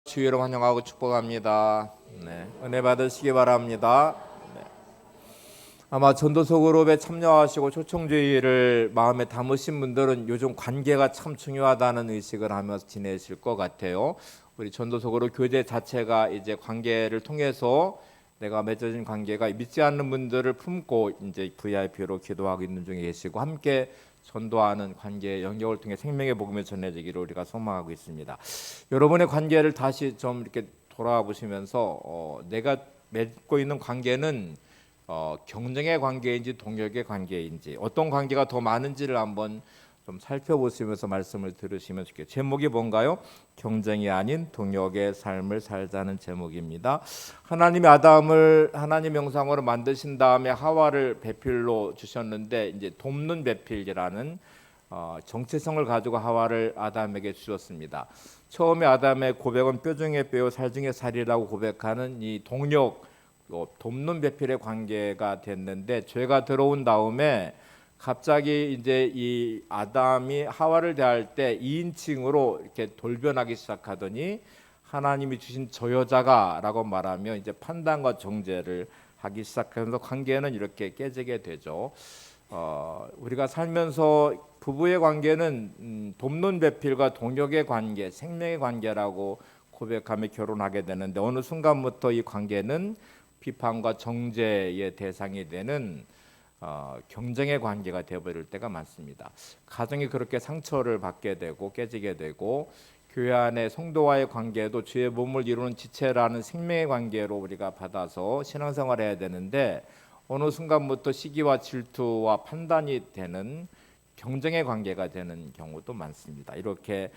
주의로 환영하고 축복합니다. 네, 은혜 받으시기 바랍니다. 네. 아마 전도서 그룹에 참여하시고 초청주의를 마음에 담으신 분들은 요즘 관계가 참 중요하다는 의식을 하면서 지내실 것 같아요. 우리 전도서 그룹 교제 자체가 이제 관계를 통해서 내가 맺어진 관계가 믿지 않는 분들을 품고 이제 VIP로 기도하고 있는 중에 계시고 함께 전도하는 관계의 영역을 통해 생명의 복음이 전해지기를 우리가 소망하고 있습니다. 여러분의 관계를 다시 좀 이렇게 돌아보시면서 내가 맺고 있는 관계는 경쟁의 관계인지 동역의 관계인지 어떤 관계가 더 많은지를 한번 좀 살펴보시면서 말씀을 들으시면 좋겠어요. 제목이 뭔가요? 경쟁이 아닌 동역의 삶을 살자는 제목입니다. 하나님이 아담을 하나님 형상으로 만드신 다음에 하와를 배필로 주셨는데 이제 돕는 배필이라는 정체성을 가지고 하와를 아담에게 주셨습니다. 처음에 아담의 고백은 뼈 중에 뼈요 살 중에 살이라고 고백하는 이 동력 돕는 배필의 관계가 됐는데 죄가 들어온 다음에 갑자기 이제 이 아담이 하와를 대할 때 2인칭으로 이렇게 돌변하기 시작하더니 하나님이 주신 저 여자가라고 말하며 이제 판단과 정죄를 하기 시작하면서 관계는 이렇게 깨지게 되죠. 우리가 살면서 부부의 관계는 돕는 배필과 동역의 관계, 생명의 관계라고 고백하며 결혼하게 되는데 어느 순간부터 이 관계는 비판과 정죄의 대상이 되는 경쟁의 관계가 되어버릴 때가 많습니다. 가정이 그렇게 상처를 받게 되고 깨지게 되고 교회 안의 성도와의 관계도 주의 몸을 이루는 지체라는 생명의 관계로 우리가 받아서 신앙생활해야 되는데 어느 순간부터 시기와 질투와 판단이 되는 경쟁의 관계가 되는 경우도 많습니다. 이렇게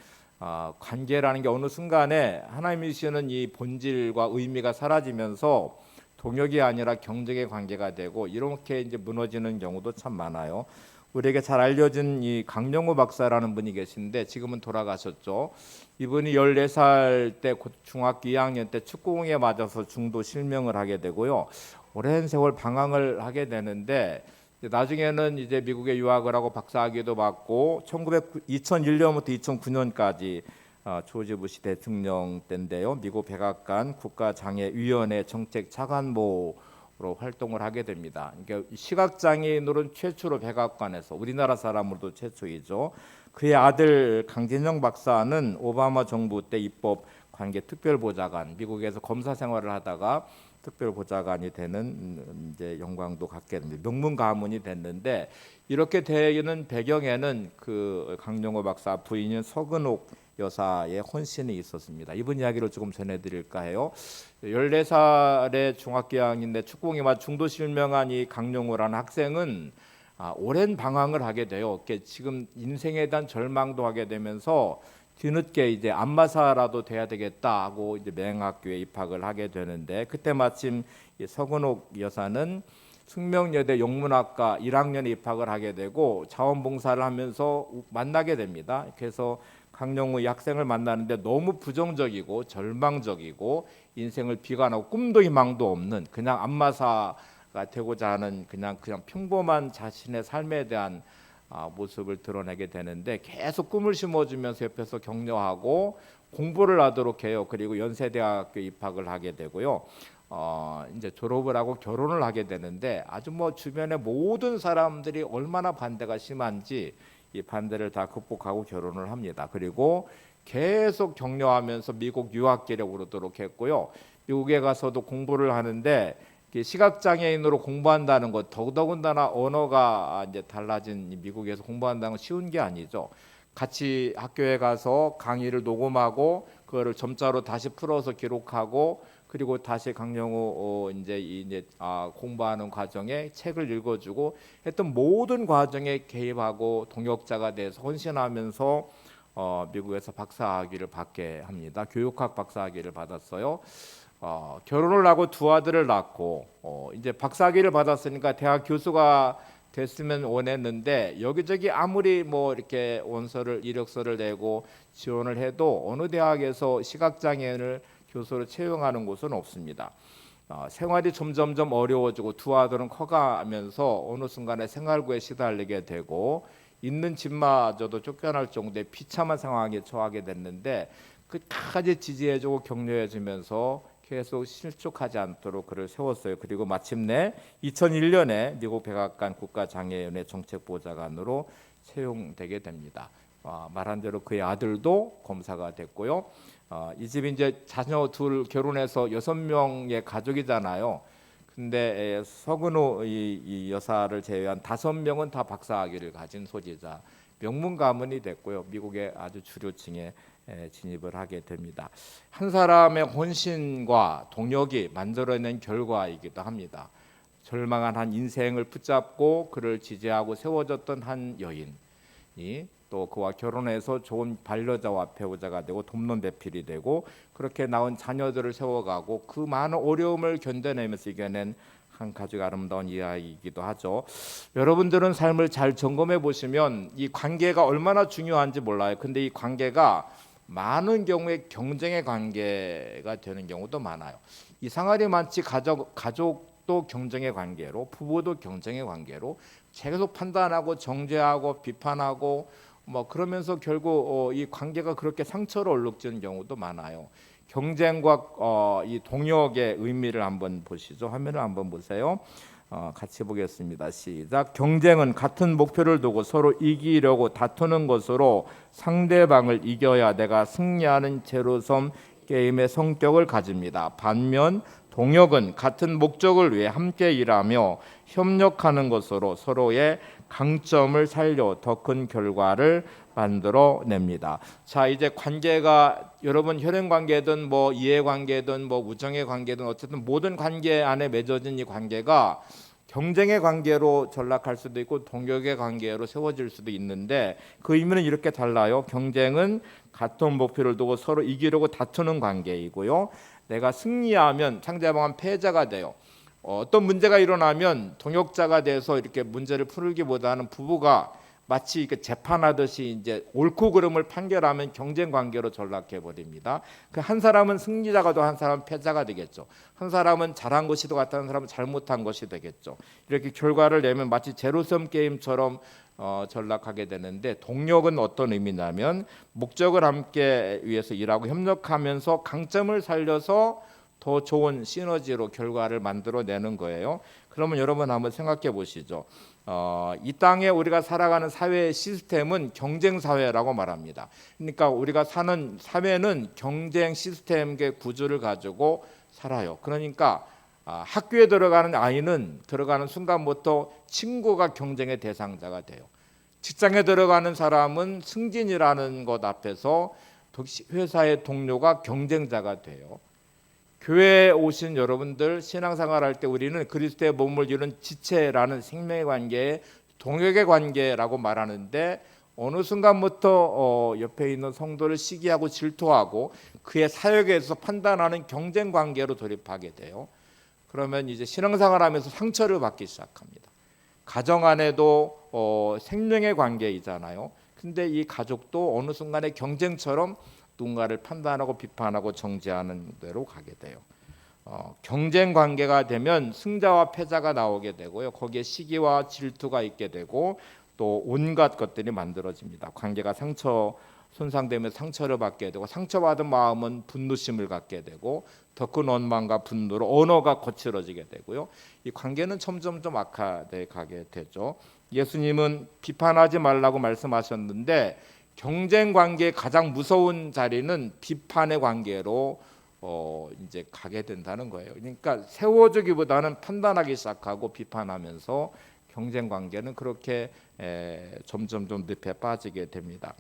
관계라는 게 어느 순간에 하나님이 주시는 이 본질과 의미가 사라지면서 동역이 아니라 경쟁의 관계가 되고 이렇게 이제 무너지는 경우도 참 많아요. 우리에게 잘 알려진 이 강영호 박사라는 분이 계신데 지금은 돌아가셨죠. 이분이 14살 때 중학교 2학년 때 축구공에 맞아서 중도 실명을 하게 되고요. 오랜 세월 방황을 하게 되는데 나중에는 이제 미국에 유학을 하고 박사학위도 받고 2001년부터 2009년까지 조지 부시 대통령 때인데요. 미국 백악관 국가장애위원회 정책 차관보로 활동을 하게 됩니다. 그러니까 시각장애인으로는 최초로 백악관에서 우리나라 사람으로도 최초이죠. 그의 아들 강진영 박사는 오바마 정부 때 입법 관계 특별보좌관, 미국에서 검사 생활을 하다가 특별보좌관이 되는 이제 영광도 갖게 됩니다. 명문 가문이 됐는데 이렇게 되는 배경에는 그 강영호 박사 부인인 서근옥 여사의 혼신이 있었습니다. 이분 이야기를 조금 전해드릴까 해요. 14살의 중학교 2학년인데 축구공에만 중도 실명한 이 강영호라는 학생은 오랜 방황을 하게 돼요. 지금 인생에 대한 절망도 하게 되면서 뒤늦게 이제 안마사라도 돼야 되겠다 하고 이제 맹학교에 입학을 하게 되는데 그때 마침 서근옥 여사는 숙명여대 영문학과 1학년에 입학을 하게 되고 자원봉사를 하면서 만나게 됩니다. 그래서 강영우 학생을 만나는데 너무 부정적이고 절망적이고 인생을 비관하고 꿈도 희망도 없는 그냥 안마사가 되고자 하는 그냥 평범한 자신의 삶에 대한 모습을 드러내게 되는데 계속 꿈을 심어주면서 옆에서 격려하고 공부를 하도록 해요. 그리고 연세대학교 입학을 하게 되고요. 이제 졸업을 하고 결혼을 하게 되는데 아주 뭐 주변의 모든 사람들이 얼마나 반대가 심한지 이 반대를 다 극복하고 결혼을 합니다. 그리고 계속 격려하면서 미국 유학길에 오르도록 했고요. 미국에 가서도 공부를 하는데 시각장애인으로 공부한다는 것, 더더군다나 언어가 이제 달라진 미국에서 공부한다는 건 쉬운 게 아니죠. 같이 학교에 가서 강의를 녹음하고 그거를 점자로 다시 풀어서 기록하고 그리고 다시 강영호 이제 공부하는 과정에 책을 읽어주고 했던 모든 과정에 개입하고 동역자가 돼서 헌신하면서 미국에서 박사학위를 받게 합니다. 교육학 박사학위를 받았어요. 결혼을 하고 두 아들을 낳고 이제 박사학위를 받았으니까 대학 교수가 됐으면 원했는데 여기저기 아무리 뭐 이렇게 원서를 이력서를 내고 지원을 해도 어느 대학에서 시각장애인을 교수로 채용하는 곳은 없습니다. 생활이 점점점 어려워지고 두 아들은 커가면서 어느 순간에 생활고에 시달리게 되고 있는 집마저도 쫓겨날 정도의 비참한 상황에 처하게 됐는데 끝까지 지지해주고 격려해주면서 계속 실족하지 않도록 그를 세웠어요. 그리고 마침내 2001년에 미국 백악관 국가장애연의 정책보좌관으로 채용되게 됩니다. 말한 대로 그의 아들도 검사가 됐고요. 이 집이 이제 자녀 둘 결혼해서 6명의 가족이잖아요. 근데 서근호 이 여사를 제외한 5명은 다 박사학위를 가진 소지자, 명문 가문이 됐고요. 미국의 아주 주류층에 진입을 하게 됩니다. 한 사람의 혼신과 동력이 만들어낸 결과이기도 합니다. 절망한 한 인생을 붙잡고 그를 지지하고 세워줬던 한 여인이 또 그와 결혼해서 좋은 반려자와 배우자가 되고 돕는 배필이 되고 그렇게 낳은 자녀들을 세워가고 그 많은 어려움을 견뎌내면서 이겨낸 한 가족의 아름다운 이야기이기도 하죠. 여러분들은 삶을 잘 점검해 보시면 이 관계가 얼마나 중요한지 몰라요. 근데 이 관계가 많은 경우에 경쟁의 관계가 되는 경우도 많아요. 이상하리 많지 가족도 경쟁의 관계로, 부부도 경쟁의 관계로 계속 판단하고 정죄하고 비판하고 그러면서 결국 이 관계가 그렇게 상처로 얼룩지는 경우도 많아요. 경쟁과 이 동력의 의미를 한번 보시죠. 화면을 한번 보세요. 같이 보겠습니다. 시작. 경쟁은 같은 목표를 두고 서로 이기려고 다투는 것으로 상대방을 이겨야 내가 승리하는 제로섬 게임의 성격을 가집니다. 반면 동력은 같은 목적을 위해 함께 일하며 협력하는 것으로 서로의 강점을 살려 더 큰 결과를 만들어냅니다. 자, 이제 관계가 여러분 혈연 관계든 이해 관계든 우정의 관계든 어쨌든 모든 관계 안에 맺어진 이 관계가 경쟁의 관계로 전락할 수도 있고 동력의 관계로 세워질 수도 있는데 그 의미는 이렇게 달라요. 경쟁은 같은 목표를 두고 서로 이기려고 다투는 관계이고요. 내가 승리하면 상대방은 패자가 돼요. 어떤 문제가 일어나면 동역자가 돼서 이렇게 문제를 풀기보다는 부부가 마치 재판하듯이 이제 옳고 그름을 판결하면 경쟁 관계로 전락해 버립니다. 그 한 사람은 승리자가 되고 한 사람은 패자가 되겠죠. 한 사람은 잘한 것이 더 같은 한 사람은 잘못한 것이 되겠죠. 이렇게 결과를 내면 마치 제로섬 게임처럼 전락하게 되는데 동력은 어떤 의미냐면 목적을 함께 위해서 일하고 협력하면서 강점을 살려서 더 좋은 시너지로 결과를 만들어내는 거예요. 그러면 여러분 한번 생각해 보시죠. 이 땅에 우리가 살아가는 사회의 시스템은 경쟁 사회라고 말합니다. 그러니까 우리가 사는 사회는 경쟁 시스템의 구조를 가지고 살아요. 그러니까 학교에 들어가는 아이는 들어가는 순간부터 친구가 경쟁의 대상자가 돼요. 직장에 들어가는 사람은 승진이라는 것 앞에서 회사의 동료가 경쟁자가 돼요. 교회에 오신 여러분들 신앙생활할 때 우리는 그리스도의 몸을 이루는 지체라는 생명의 관계에 동역의 관계라고 말하는데 어느 순간부터 옆에 있는 성도를 시기하고 질투하고 그의 사역에서 판단하는 경쟁 관계로 돌입하게 돼요. 그러면 이제 신앙생활하면서 상처를 받기 시작합니다. 가정 안에도 생명의 관계이잖아요. 근데 이 가족도 어느 순간에 경쟁처럼 누군가를 판단하고 비판하고 정죄하는 대로 가게 돼요. 경쟁 관계가 되면 승자와 패자가 나오게 되고요. 거기에 시기와 질투가 있게 되고 또 온갖 것들이 만들어집니다. 관계가 손상되면 상처를 받게 되고 상처받은 마음은 분노심을 갖게 되고 더 큰 원망과 분노로 언어가 거칠어지게 되고요. 이 관계는 점점 좀 악화돼 가게 되죠. 예수님은 비판하지 말라고 말씀하셨는데 경쟁 관계의 가장 무서운 자리는 비판의 관계로 이제 가게 된다는 거예요. 그러니까 세워주기보다는 판단하기 시작하고 비판하면서 경쟁 관계는 그렇게 점점 좀 늪에 빠지게 됩니다.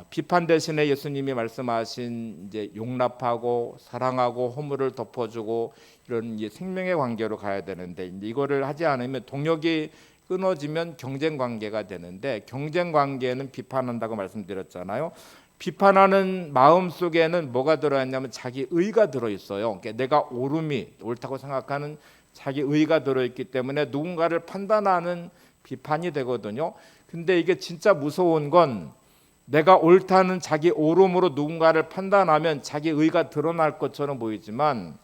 비판 대신에 예수님이 말씀하신 이제 용납하고 사랑하고 허물을 덮어주고 이런 이제 생명의 관계로 가야 되는데 이거를 하지 않으면 동력이 끊어지면 경쟁 관계가 되는데 경쟁 관계는 비판한다고 말씀드렸잖아요. 비판하는 마음 속에는 뭐가 들어있냐면 자기 의가 들어있어요. 그러니까 내가 옳다고 생각하는 자기 의가 들어있기 때문에 누군가를 판단하는 비판이 되거든요. 근데 이게 진짜 무서운 건 내가 옳다는 자기 옳음으로 누군가를 판단하면 자기 의가 드러날 것처럼 보이지만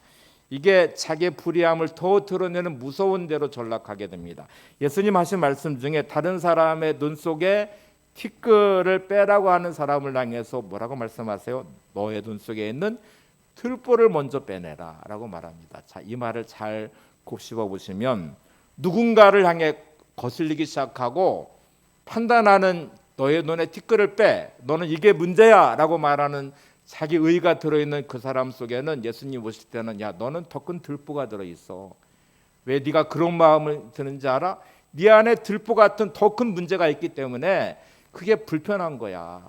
이게 자기의 불의함을 더 드러내는 무서운 대로 전락하게 됩니다. 예수님 하신 말씀 중에 다른 사람의 눈 속에 티끌을 빼라고 하는 사람을 향해서 뭐라고 말씀하세요? 너의 눈 속에 있는 들보를 먼저 빼내라 라고 말합니다. 자, 이 말을 잘 곱씹어 보시면 누군가를 향해 거슬리기 시작하고 판단하는 너의 눈에 티끌을 빼, 너는 이게 문제야 라고 말하는 자기 의가 들어있는 그 사람 속에는 예수님 보실 때는 야, 너는 더 큰 들보가 들어있어. 왜 네가 그런 마음을 드는지 알아? 네 안에 들보 같은 더 큰 문제가 있기 때문에 그게 불편한 거야.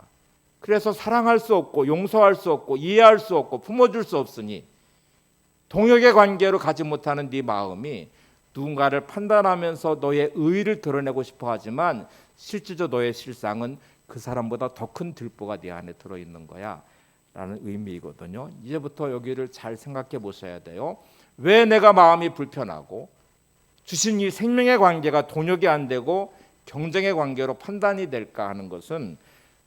그래서 사랑할 수 없고 용서할 수 없고 이해할 수 없고 품어줄 수 없으니 동역의 관계로 가지 못하는 네 마음이 누군가를 판단하면서 너의 의의를 드러내고 싶어 하지만 실질적으로 너의 실상은 그 사람보다 더 큰 들보가 네 안에 들어있는 거야 라는 의미이거든요. 이제부터 여기를 잘 생각해 보셔야 돼요. 왜 내가 마음이 불편하고 주신 이 생명의 관계가 동역이 안 되고 경쟁의 관계로 판단이 될까 하는 것은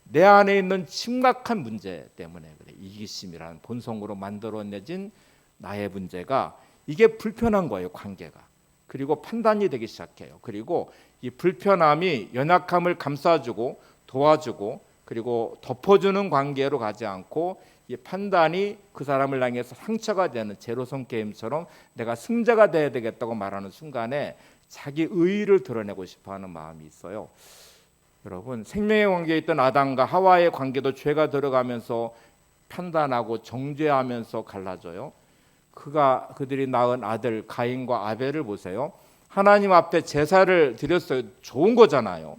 내 안에 있는 심각한 문제 때문에 그래. 이기심이라는 본성으로 만들어내진 나의 문제가 이게 불편한 거예요. 관계가. 그리고 판단이 되기 시작해요. 그리고 이 불편함이 연약함을 감싸주고 도와주고 그리고 덮어주는 관계로 가지 않고 이 판단이 그 사람을 향해서 상처가 되는 제로섬 게임처럼 내가 승자가 돼야 되겠다고 말하는 순간에 자기 의의를 드러내고 싶어하는 마음이 있어요. 여러분, 생명의 관계에 있던 아담과 하와의 관계도 죄가 들어가면서 판단하고 정죄하면서 갈라져요. 그들이 낳은 아들 가인과 아벨을 보세요. 하나님 앞에 제사를 드렸어요. 좋은 거잖아요.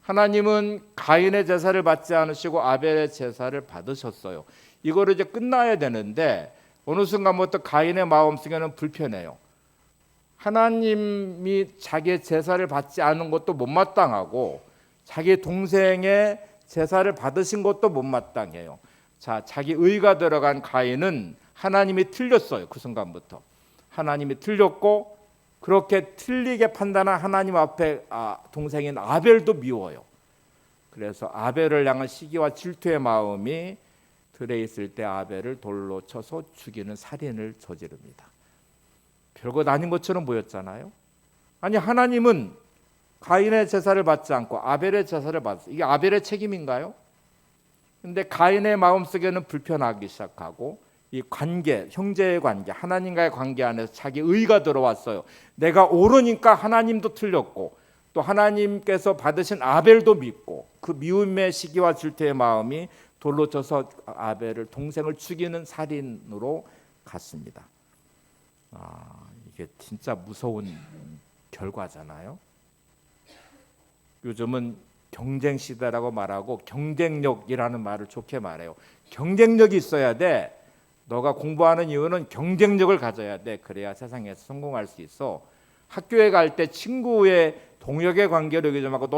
하나님은 가인의 제사를 받지 않으시고 아벨의 제사를 받으셨어요. 이거를 이제 끝나야 되는데 어느 순간부터 가인의 마음속에는 불편해요. 하나님이 자기의 제사를 받지 않은 것도 못마땅하고 자기 동생의 제사를 받으신 것도 못마땅해요. 자, 자기 의가 들어간 가인은 하나님이 틀렸어요. 그 순간부터 하나님이 틀렸고 그렇게 틀리게 판단한 하나님 앞에 동생인 아벨도 미워요. 그래서 아벨을 향한 시기와 질투의 마음이 들에 있을 때 아벨을 돌로 쳐서 죽이는 살인을 저지릅니다. 별것 아닌 것처럼 보였잖아요. 아니 하나님은 가인의 제사를 받지 않고 아벨의 제사를 받았어요. 이게 아벨의 책임인가요? 근데 가인의 마음속에는 불편하기 시작하고 이 관계, 형제의 관계, 하나님과의 관계 안에서 자기 의가 들어왔어요. 내가 옳으니까 하나님도 틀렸고 또 하나님께서 받으신 아벨도 믿고 그 미움의 시기와 질투의 마음이 돌로 쳐서 아벨을 동생을 죽이는 살인으로 갔습니다. 이게 진짜 무서운 결과잖아요. 요즘은 경쟁 시대라고 말하고 경쟁력이라는 말을 좋게 말해요. 경쟁력이 있어야 돼. 너가 공부하는 이유는 경쟁력을 가져야 돼. 그래야 세상에서 성공할 수 있어. 학교에 갈 때 친구의 동역의 관계를 여기지 말고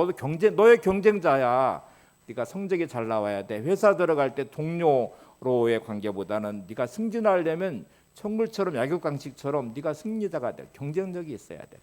너의 경쟁자야. 네가 성적이 잘 나와야 돼. 회사 들어갈 때 동료로의 관계보다는 네가 승진하려면 청굴처럼 야구강식처럼 네가 승리자가 돼. 경쟁력이 있어야 돼.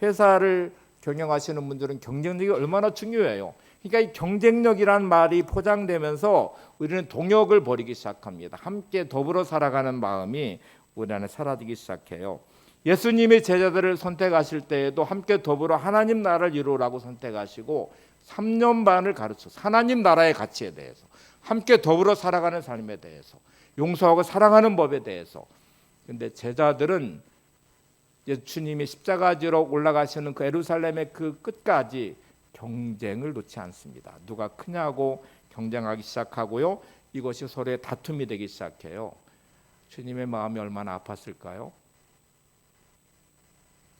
회사를 경영하시는 분들은 경쟁력이 얼마나 중요해요. 그러니까 이 경쟁력이란 말이 포장되면서 우리는 동역을 벌이기 시작합니다. 함께 더불어 살아가는 마음이 우리 안에 사라지기 시작해요. 예수님이 제자들을 선택하실 때에도 함께 더불어 하나님 나라를 이루라고 선택하시고 3년 반을 가르쳐서 하나님 나라의 가치에 대해서 함께 더불어 살아가는 삶에 대해서 용서하고 사랑하는 법에 대해서. 근데 제자들은 예수님이 십자가 지러 올라가시는 그 예루살렘의 그 끝까지 경쟁을 놓지 않습니다. 누가 크냐고 경쟁하기 시작하고요. 이것이 서로의 다툼이 되기 시작해요. 주님의 마음이 얼마나 아팠을까요?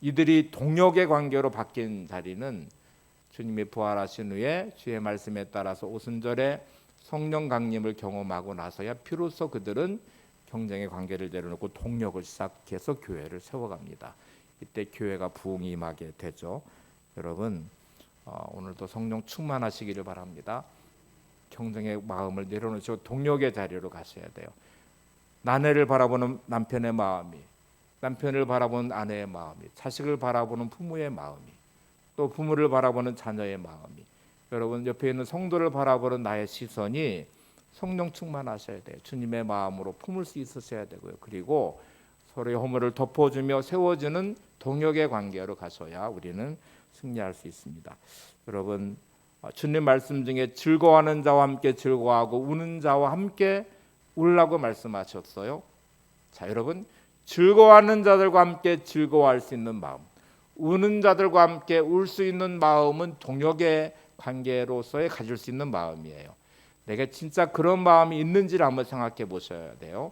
이들이 동역의 관계로 바뀐 자리는 주님이 부활하신 후에 주의 말씀에 따라서 오순절에 성령 강림을 경험하고 나서야 비로소 그들은 경쟁의 관계를 내려놓고 동역을 시작해서 교회를 세워갑니다. 이때 교회가 부흥이 임하게 되죠. 여러분 오늘도 성령 충만하시기를 바랍니다. 경쟁의 마음을 내려놓으시고 동역의 자리로 가셔야 돼요. 아내를 바라보는 남편의 마음이, 남편을 바라보는 아내의 마음이, 자식을 바라보는 부모의 마음이, 또 부모를 바라보는 자녀의 마음이, 여러분 옆에 있는 성도를 바라보는 나의 시선이 성령 충만하셔야 돼요. 주님의 마음으로 품을 수 있으셔야 되고요. 그리고 서로의 허물을 덮어주며 세워주는 동역의 관계로 가셔야 우리는 승리할 수 있습니다. 여러분 주님 말씀 중에 즐거워하는 자와 함께 즐거워하고 우는 자와 함께 울라고 말씀하셨어요. 자, 여러분, 즐거워하는 자들과 함께 즐거워할 수 있는 마음, 우는 자들과 함께 울 수 있는 마음은 동역의 관계로서의 가질 수 있는 마음이에요. 내가 진짜 그런 마음이 있는지를 한번 생각해 보셔야 돼요.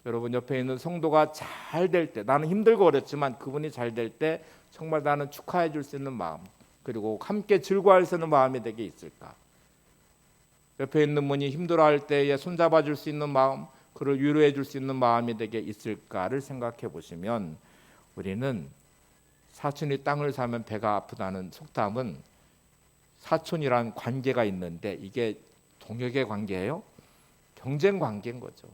여러분, 옆에 있는 성도가 잘 될 때, 나는 힘들고 어렵지만 그분이 잘 될 때 정말 나는 축하해 줄 수 있는 마음, 그리고 함께 즐거워할 수 있는 마음이 내게 있을까? 옆에 있는 분이 힘들어할 때에 손잡아 줄 수 있는 마음, 그를 위로해 줄 수 있는 마음이 내게 있을까를 생각해 보시면, 우리는 사촌이 땅을 사면 배가 아프다는 속담은 사촌이란 관계가 있는데 이게 동역의 관계예요? 경쟁 관계인 거죠.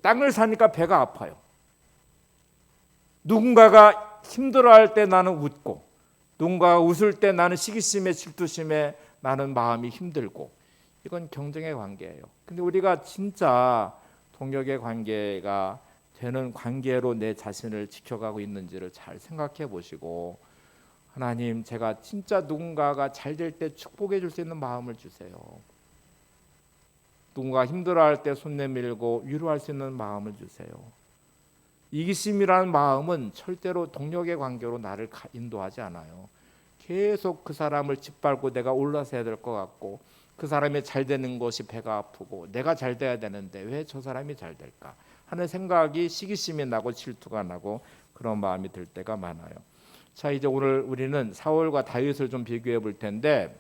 땅을 사니까 배가 아파요. 누군가가 힘들어할 때 나는 웃고, 누군가가 웃을 때 나는 시기심에 질투심에 나는 마음이 힘들고, 이건 경쟁의 관계예요. 근데 우리가 진짜 동역의 관계가 되는 관계로 내 자신을 지켜가고 있는지를 잘 생각해 보시고, 하나님, 제가 진짜 누군가가 잘 될 때 축복해 줄 수 있는 마음을 주세요. 누군가 힘들어할 때 손 내밀고 위로할 수 있는 마음을 주세요. 이기심이라는 마음은 절대로 동력의 관계로 나를 인도하지 않아요. 계속 그 사람을 짓밟고 내가 올라서야 될 것 같고, 그 사람이 잘 되는 것이 배가 아프고, 내가 잘 돼야 되는데 왜 저 사람이 잘 될까 하는 생각이, 시기심이 나고 질투가 나고 그런 마음이 들 때가 많아요. 자, 이제 오늘 우리는 사울과 다윗을 좀 비교해 볼 텐데,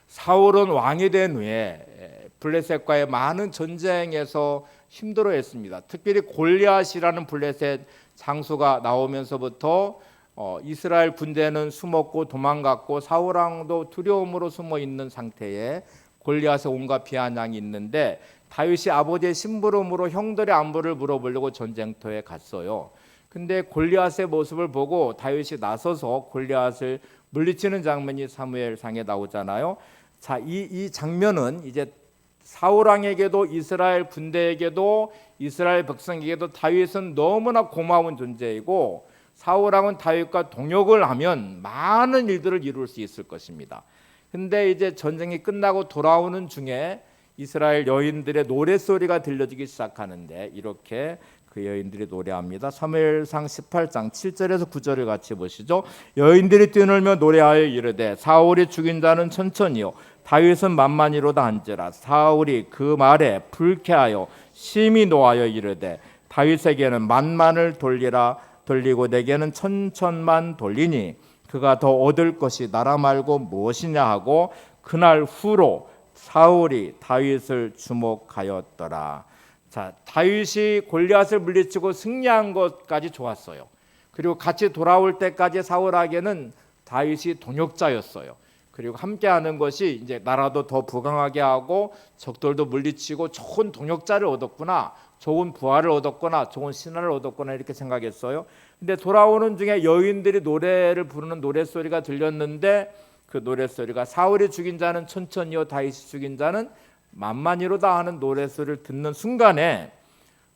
사울은 왕이 된 후에 블레셋과의 많은 전쟁에서 힘들어했습니다. 특별히 골리앗이라는 블레셋 장수가 나오면서부터 이스라엘 군대는 숨었고 도망갔고, 사울 왕도 두려움으로 숨어 있는 상태에 골리앗의 온갖 비아냥이 있는데, 다윗이 아버지의 심부름으로 형들의 안부를 물어보려고 전쟁터에 갔어요. 근데 골리앗의 모습을 보고 다윗이 나서서 골리앗을 물리치는 장면이 사무엘상에 나오잖아요. 자, 이 장면은 이제 사울 왕에게도 이스라엘 군대에게도 이스라엘 백성에게도 다윗은 너무나 고마운 존재이고, 사울 왕은 다윗과 동역을 하면 많은 일들을 이룰 수 있을 것입니다. 근데 이제 전쟁이 끝나고 돌아오는 중에 이스라엘 여인들의 노랫소리가 들려지기 시작하는데, 이렇게 그 여인들이 노래합니다. 사무엘상 18장 7절에서 9절을 같이 보시죠. 여인들이 뛰놀며 노래하여 이르되, 사울이 죽인 자는 천천히요 다윗은 만만히로다 한지라. 사울이 그 말에 불쾌하여 심히 노하여 이르되, 다윗에게는 만만을 돌리고 내게는 천천만 돌리니 그가 더 얻을 것이 나라 말고 무엇이냐 하고, 그날 후로 사울이 다윗을 주목하였더라. 자, 다윗이 골리앗을 물리치고 승리한 것까지 좋았어요. 그리고 같이 돌아올 때까지 사울에게는 다윗이 동역자였어요. 그리고 함께하는 것이 이제 나라도 더 부강하게 하고, 적들도 물리치고 좋은 동역자를 얻었구나, 좋은 부하를 얻었구나, 좋은 신하를 얻었구나, 이렇게 생각했어요. 근데 돌아오는 중에 여인들이 노래를 부르는 노랫소리가 들렸는데, 그 노랫소리가 사울이 죽인 자는 천천히요 다윗이 죽인 자는 만만히로다 하는 노랫소리를 듣는 순간에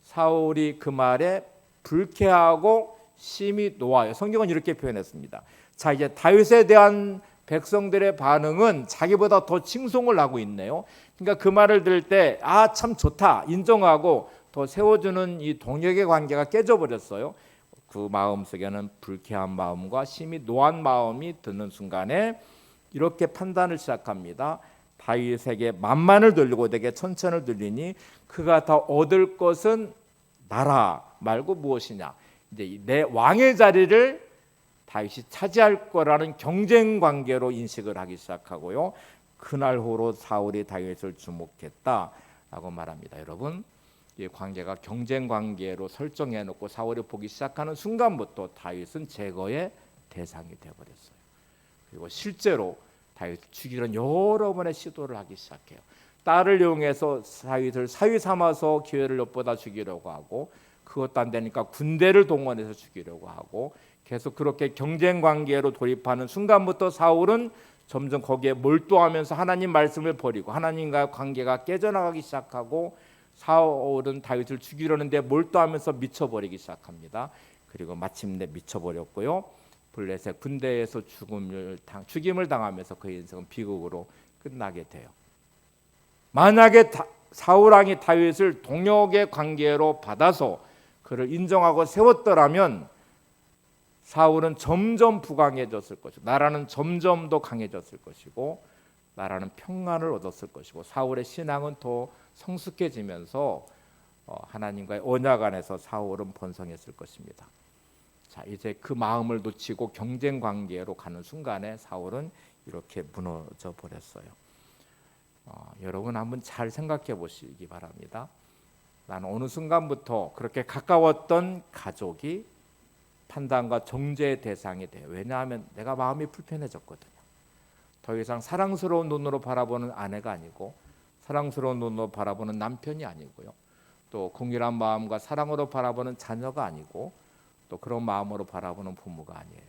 사울이 그 말에 불쾌하고 심히 노하여, 성경은 이렇게 표현했습니다. 자, 이제 다윗에 대한 백성들의 반응은 자기보다 더 칭송을 하고 있네요. 그러니까 그 말을 들을 때 참 좋다 인정하고 더 세워주는 이 동역의 관계가 깨져버렸어요. 그 마음속에는 불쾌한 마음과 심히 노한 마음이 드는 순간에 이렇게 판단을 시작합니다. 다윗에게 만만을 돌리고 내게 천천을 돌리니 그가 더 얻을 것은 나라 말고 무엇이냐. 이제 내 왕의 자리를 다윗이 차지할 거라는 경쟁 관계로 인식을 하기 시작하고요. 그날 후로 사울이 다윗을 주목했다라고 말합니다. 여러분, 이 관계가 경쟁 관계로 설정해 놓고 사울이 보기 시작하는 순간부터 다윗은 제거의 대상이 되어버렸어요. 그리고 실제로 다윗을 죽이려는 여러 번의 시도를 하기 시작해요. 딸을 이용해서 다윗을 사위 삼아서 기회를 엿보다 죽이려고 하고, 그것도 안 되니까 군대를 동원해서 죽이려고 하고, 계속 그렇게 경쟁 관계로 돌입하는 순간부터 사울은 점점 거기에 몰두하면서 하나님 말씀을 버리고 하나님과 관계가 깨져나가기 시작하고, 사울은 다윗을 죽이려는데 몰두하면서 미쳐버리기 시작합니다. 그리고 마침내 미쳐버렸고요. 블레셋 군대에서 죽임을 당하면서 그의 인생은 비극으로 끝나게 돼요. 만약에 사울 왕이 다윗을 동역의 관계로 받아서 그를 인정하고 세웠더라면 사울은 점점 부강해졌을 것이고 나라는 점점 더 강해졌을 것이고 나라는 평안을 얻었을 것이고 사울의 신앙은 더 성숙해지면서 하나님과의 언약 안에서 사울은 번성했을 것입니다. 자, 이제 그 마음을 놓치고 경쟁 관계로 가는 순간에 사울은 이렇게 무너져 버렸어요. 여러분 한번 잘 생각해 보시기 바랍니다. 나는 어느 순간부터 그렇게 가까웠던 가족이 판단과 정죄의 대상이 돼요. 왜냐하면 내가 마음이 불편해졌거든요. 더 이상 사랑스러운 눈으로 바라보는 아내가 아니고 사랑스러운 눈으로 바라보는 남편이 아니고요. 또 공일한 마음과 사랑으로 바라보는 자녀가 아니고 또 그런 마음으로 바라보는 부모가 아니에요.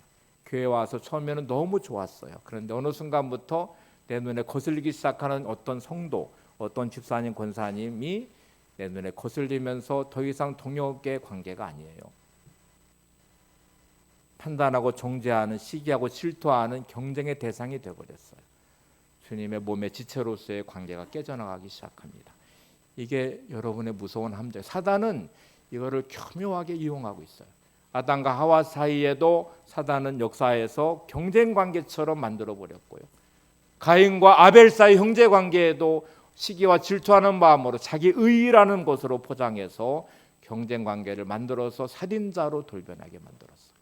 교회 와서 처음에는 너무 좋았어요. 그런데 어느 순간부터 내 눈에 거슬리기 시작하는 어떤 성도, 어떤 집사님, 권사님이 내 눈에 거슬리면서 더 이상 동역의 관계가 아니에요. 판단하고 정죄하는, 시기하고 질투하는 경쟁의 대상이 되어버렸어요. 주님의 몸의 지체로서의 관계가 깨져나가기 시작합니다. 이게 여러분의 무서운 함정. 사단은 이거를 교묘하게 이용하고 있어요. 아담과 하와 사이에도 사단은 역사에서 경쟁 관계처럼 만들어 버렸고요. 가인과 아벨 사이 형제 관계에도 시기와 질투하는 마음으로 자기 의의라는 것으로 포장해서 경쟁 관계를 만들어서 살인자로 돌변하게 만들었어요.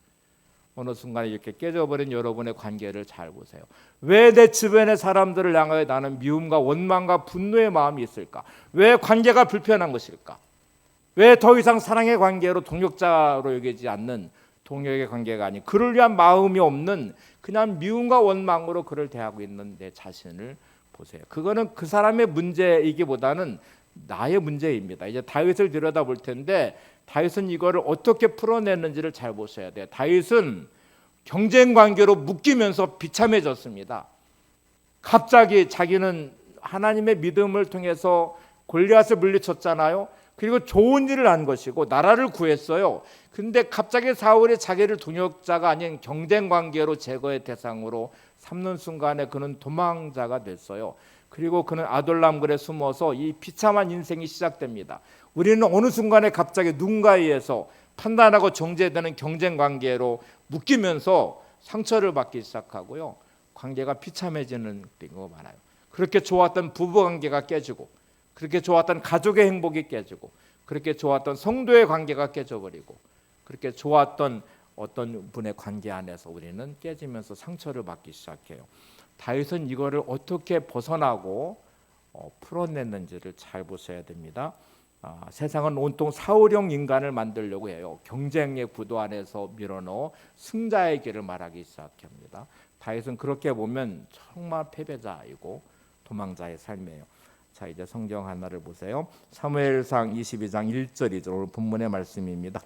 어느 순간에 이렇게 깨져버린 여러분의 관계를 잘 보세요. 왜 내 주변의 사람들을 향하여 나는 미움과 원망과 분노의 마음이 있을까? 왜 관계가 불편한 것일까? 왜 더 이상 사랑의 관계로 동역자로 여기지 않는 동역의 관계가 아닌 그를 위한 마음이 없는 그냥 미움과 원망으로 그를 대하고 있는 내 자신을 보세요. 그거는 그 사람의 문제이기보다는 나의 문제입니다. 이제 다윗을 들여다볼 텐데 다윗은 이거를 어떻게 풀어냈는지를 잘 보셔야 돼요. 다윗은 경쟁 관계로 묶이면서 비참해졌습니다. 갑자기 자기는 하나님의 믿음을 통해서 골리앗을 물리쳤잖아요. 그리고 좋은 일을 한 것이고 나라를 구했어요. 근데 갑자기 사울이 자기를 동역자가 아닌 경쟁 관계로 제거의 대상으로 삼는 순간에 그는 도망자가 됐어요. 그리고 그는 아둘람굴에 숨어서 이 비참한 인생이 시작됩니다. 우리는 어느 순간에 갑자기 누군가에 의해서 판단하고 정죄되는 경쟁 관계로 묶이면서 상처를 받기 시작하고요. 관계가 비참해지는 경우가 많아요. 그렇게 좋았던 부부 관계가 깨지고 그렇게 좋았던 가족의 행복이 깨지고 그렇게 좋았던 성도의 관계가 깨져버리고 그렇게 좋았던 어떤 분의 관계 안에서 우리는 깨지면서 상처를 받기 시작해요. 다윗은 이거를 어떻게 벗어나고 풀어냈는지를 잘 보셔야 됩니다. 세상은 온통 사울형 인간을 만들려고 해요. 경쟁의 구도 안에서 밀어넣어 승자의 길을 말하기 시작합니다. 다윗은 그렇게 보면 정말 패배자이고 도망자의 삶이에요. 자, 이제 성경 하나를 보세요. 사무엘상 22장 1절이죠. 오늘 본문의 말씀입니다.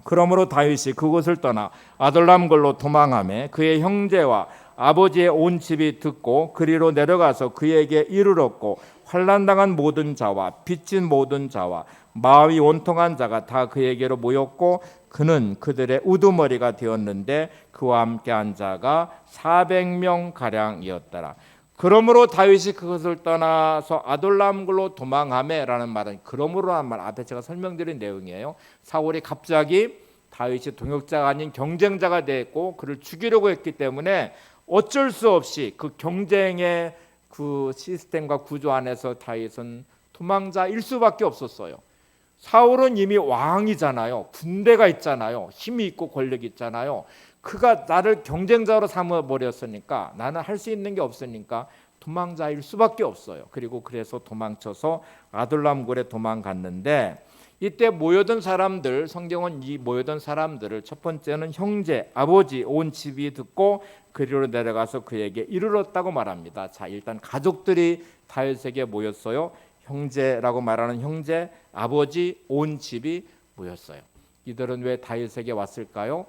그러므로 다윗이 그곳을 떠나 아둘람굴로 도망하매 그의 형제와 아버지의 온 집이 듣고 그리로 내려가서 그에게 이르렀고 환난당한 모든 자와 빚진 모든 자와 마음이 원통한 자가 다 그에게로 모였고 그는 그들의 우두머리가 되었는데 그와 함께한 자가 400명 가량이었더라. 그러므로 다윗이 그것을 떠나서 아둘람굴로 도망하매라는 말은 그러므로라는 말 앞에 제가 설명드린 내용이에요. 사울이 갑자기 다윗이 동역자가 아닌 경쟁자가 됐고 그를 죽이려고 했기 때문에 어쩔 수 없이 그 경쟁의 그 시스템과 구조 안에서 다윗은 도망자일 수밖에 없었어요. 사울은 이미 왕이잖아요. 군대가 있잖아요. 힘이 있고 권력이 있잖아요. 그가 나를 경쟁자로 삼아버렸으니까 나는 할 수 있는 게 없으니까 도망자일 수밖에 없어요. 그리고 그래서 도망쳐서 아둘람굴에 도망갔는데 이때 모여든 사람들, 성경은 이 모여든 사람들을 첫 번째는 형제, 아버지, 온 집이 듣고 그리로 내려가서 그에게 이르렀다고 말합니다. 자, 일단 가족들이 다윗에게 모였어요. 형제라고 말하는 형제, 아버지, 온 집이 모였어요. 이들은 왜 다윗에게 왔을까요?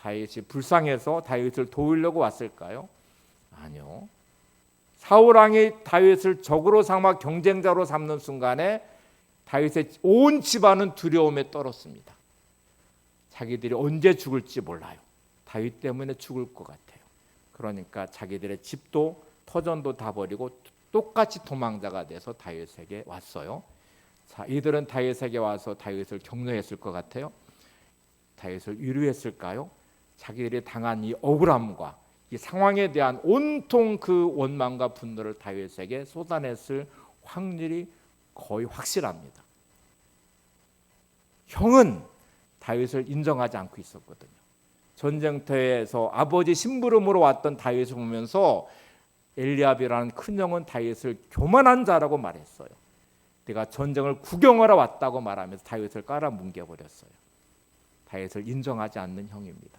다윗이 불쌍해서 다윗을 도우려고 왔을까요? 아니요. 사울 왕이 다윗을 적으로 삼아 경쟁자로 삼는 순간에 다윗의 온 집안은 두려움에 떨었습니다. 자기들이 언제 죽을지 몰라요. 다윗 때문에 죽을 것 같아요. 그러니까 자기들의 집도 터전도 다 버리고 똑같이 도망자가 돼서 다윗에게 왔어요. 자, 이들은 다윗에게 와서 다윗을 격려했을 것 같아요. 다윗을 위로했을까요? 자기들이 당한 이 억울함과 이 상황에 대한 온통 그 원망과 분노를 다윗에게 쏟아냈을 확률이 거의 확실합니다. 형은 다윗을 인정하지 않고 있었거든요. 전쟁터에서 아버지 심부름으로 왔던 다윗을 보면서 엘리압이라는 큰형은 다윗을 교만한 자라고 말했어요. 내가 전쟁을 구경하러 왔다고 말하면서 다윗을 깔아뭉개버렸어요. 다윗을 인정하지 않는 형입니다.